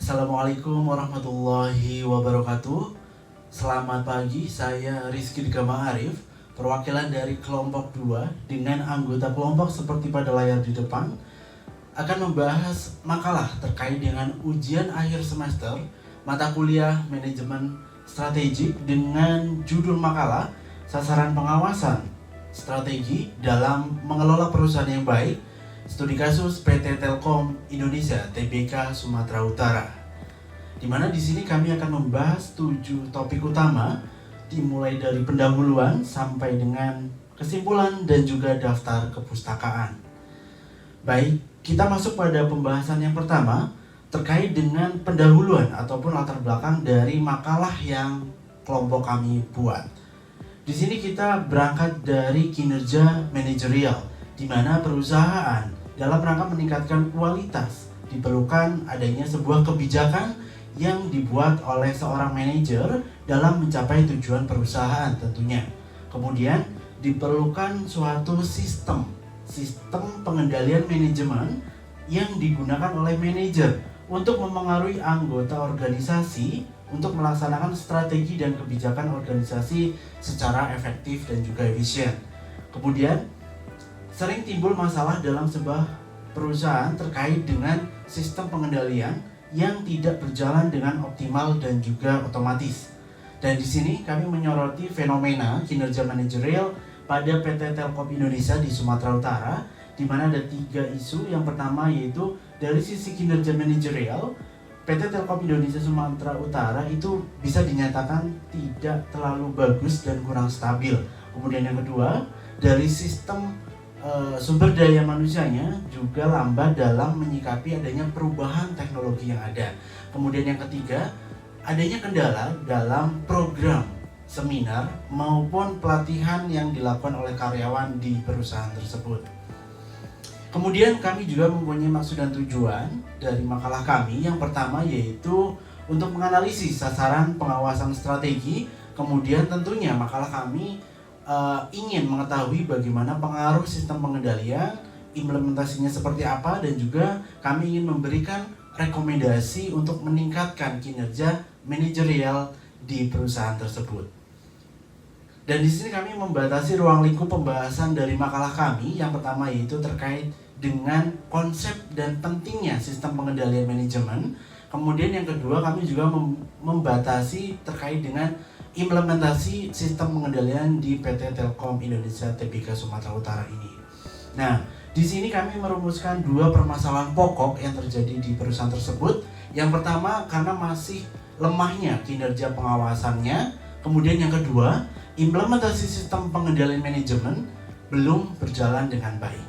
Assalamualaikum warahmatullahi wabarakatuh. Selamat pagi, saya Rizky Digama Arif, perwakilan dari kelompok 2 dengan anggota kelompok seperti pada layar di depan akan membahas makalah terkait dengan ujian akhir semester mata kuliah manajemen strategik dengan judul makalah sasaran pengawasan strategi dalam mengelola perusahaan yang baik, studi kasus PT Telkom Indonesia Tbk Sumatera Utara. Di mana di sini kami akan membahas 7 topik utama, dimulai dari pendahuluan sampai dengan kesimpulan dan juga daftar kepustakaan. Baik, kita masuk pada pembahasan yang pertama terkait dengan pendahuluan ataupun latar belakang dari makalah yang kelompok kami buat. Di sini kita berangkat dari kinerja manajerial, di mana perusahaan dalam rangka meningkatkan kualitas diperlukan adanya sebuah kebijakan yang dibuat oleh seorang manajer dalam mencapai tujuan perusahaan tentunya. Kemudian diperlukan suatu sistem pengendalian manajemen yang digunakan oleh manajer untuk memengaruhi anggota organisasi untuk melaksanakan strategi dan kebijakan organisasi secara efektif dan juga efisien. Kemudian sering timbul masalah dalam sebuah perusahaan terkait dengan sistem pengendalian yang tidak berjalan dengan optimal dan juga otomatis. Dan di sini kami menyoroti fenomena kinerja manajerial pada PT Telkom Indonesia di Sumatera Utara, di mana ada 3 isu. Yang pertama yaitu dari sisi kinerja manajerial, PT Telkom Indonesia Sumatera Utara itu bisa dinyatakan tidak terlalu bagus dan kurang stabil. Kemudian yang kedua, dari sistem sumber daya manusianya juga lambat dalam menyikapi adanya perubahan teknologi yang ada. Kemudian yang ketiga, adanya kendala dalam program seminar maupun pelatihan yang dilakukan oleh karyawan di perusahaan tersebut. Kemudian kami juga mempunyai maksud dan tujuan dari makalah kami. Yang pertama yaitu untuk menganalisis sasaran pengawasan strategi. Kemudian tentunya makalah kami ingin mengetahui bagaimana pengaruh sistem pengendalian, implementasinya seperti apa, dan juga kami ingin memberikan rekomendasi untuk meningkatkan kinerja manajerial di perusahaan tersebut. Dan di sini kami membatasi ruang lingkup pembahasan dari makalah kami. Yang pertama yaitu terkait dengan konsep dan pentingnya sistem pengendalian manajemen. Kemudian yang kedua, kami juga membatasi terkait dengan implementasi sistem pengendalian di PT Telkom Indonesia Tbk Sumatera Utara ini. Nah, di sini kami merumuskan 2 permasalahan pokok yang terjadi di perusahaan tersebut. Yang pertama, karena masih lemahnya kinerja pengawasannya. Kemudian yang kedua, implementasi sistem pengendalian manajemen belum berjalan dengan baik.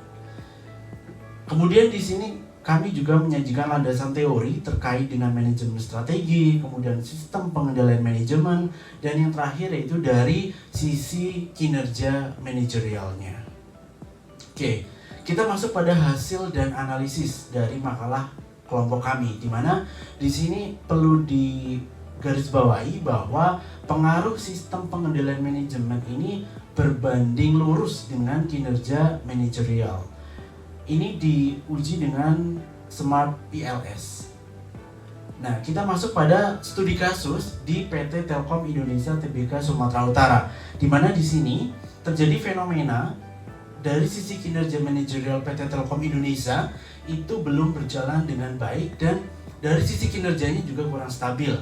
Kemudian di sini kami juga menyajikan landasan teori terkait dengan manajemen strategi, kemudian sistem pengendalian manajemen, dan yang terakhir yaitu dari sisi kinerja manajerialnya. Oke, kita masuk pada hasil dan analisis dari makalah kelompok kami, di mana di sini perlu digarisbawahi bahwa pengaruh sistem pengendalian manajemen ini berbanding lurus dengan kinerja manajerial. Ini diuji dengan Smart PLS. Nah, kita masuk pada studi kasus di PT Telkom Indonesia Tbk Sumatera Utara, di mana di sini terjadi fenomena dari sisi kinerja manajerial PT Telkom Indonesia itu belum berjalan dengan baik, dan dari sisi kinerjanya juga kurang stabil.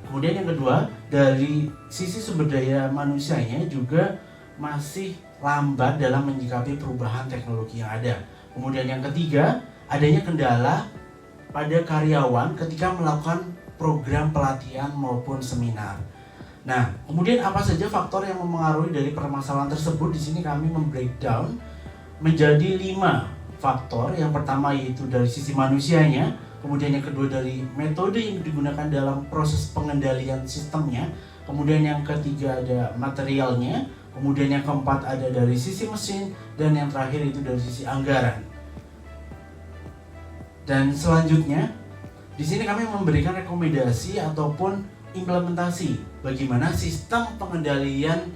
Kemudian yang kedua, dari sisi sumber daya manusianya juga masih lambat dalam menyikapi perubahan teknologi yang ada. Kemudian yang ketiga, adanya kendala pada karyawan ketika melakukan program pelatihan maupun seminar. Nah, kemudian apa saja faktor yang mempengaruhi dari permasalahan tersebut? Di sini kami membreakdown menjadi 5 faktor. Yang pertama yaitu dari sisi manusianya, kemudian yang kedua dari metode yang digunakan dalam proses pengendalian sistemnya, kemudian yang ketiga ada materialnya, kemudian yang keempat ada dari sisi mesin, dan yang terakhir itu dari sisi anggaran. Dan selanjutnya, di sini kami memberikan rekomendasi ataupun implementasi bagaimana sistem pengendalian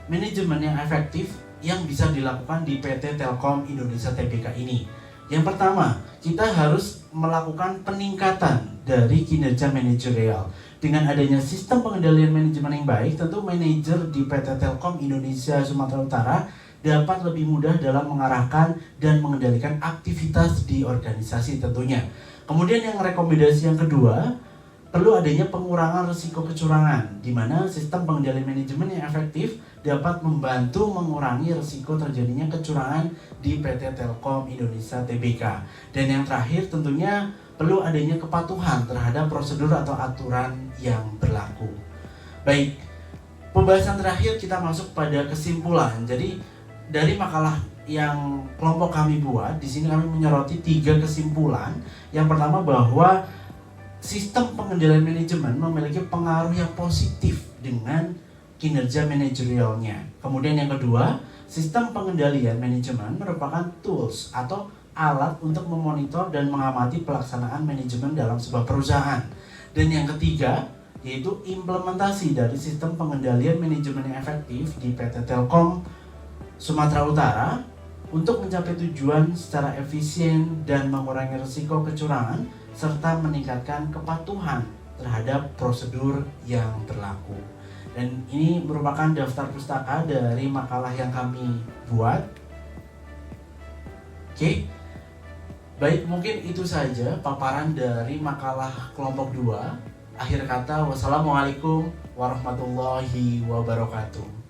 manajemen yang efektif yang bisa dilakukan di PT Telkom Indonesia Tbk ini. Yang pertama, kita harus melakukan peningkatan dari kinerja manajerial. Dengan adanya sistem pengendalian manajemen yang baik, tentu manajer di PT Telkom Indonesia Sumatera Utara dapat lebih mudah dalam mengarahkan dan mengendalikan aktivitas di organisasi tentunya. Kemudian yang rekomendasi yang kedua, perlu adanya pengurangan risiko kecurangan, di mana sistem pengendalian manajemen yang efektif dapat membantu mengurangi risiko terjadinya kecurangan di PT Telkom Indonesia Tbk. Dan yang terakhir tentunya perlu adanya kepatuhan terhadap prosedur atau aturan yang berlaku. Baik, pembahasan terakhir kita masuk pada kesimpulan. Jadi dari makalah yang kelompok kami buat, di sini kami menyoroti 3 kesimpulan. Yang pertama bahwa sistem pengendalian manajemen memiliki pengaruh yang positif dengan kinerja manajerialnya. Kemudian yang kedua, sistem pengendalian manajemen merupakan tools atau alat untuk memonitor dan mengamati pelaksanaan manajemen dalam sebuah perusahaan. Dan yang ketiga, yaitu implementasi dari sistem pengendalian manajemen yang efektif di PT Telkom Sumatera Utara untuk mencapai tujuan secara efisien dan mengurangi risiko kecurangan serta meningkatkan kepatuhan terhadap prosedur yang berlaku. Dan ini merupakan daftar pustaka dari makalah yang kami buat. Oke. Baik, mungkin itu saja paparan dari makalah kelompok 2. Akhir kata, wassalamualaikum warahmatullahi wabarakatuh.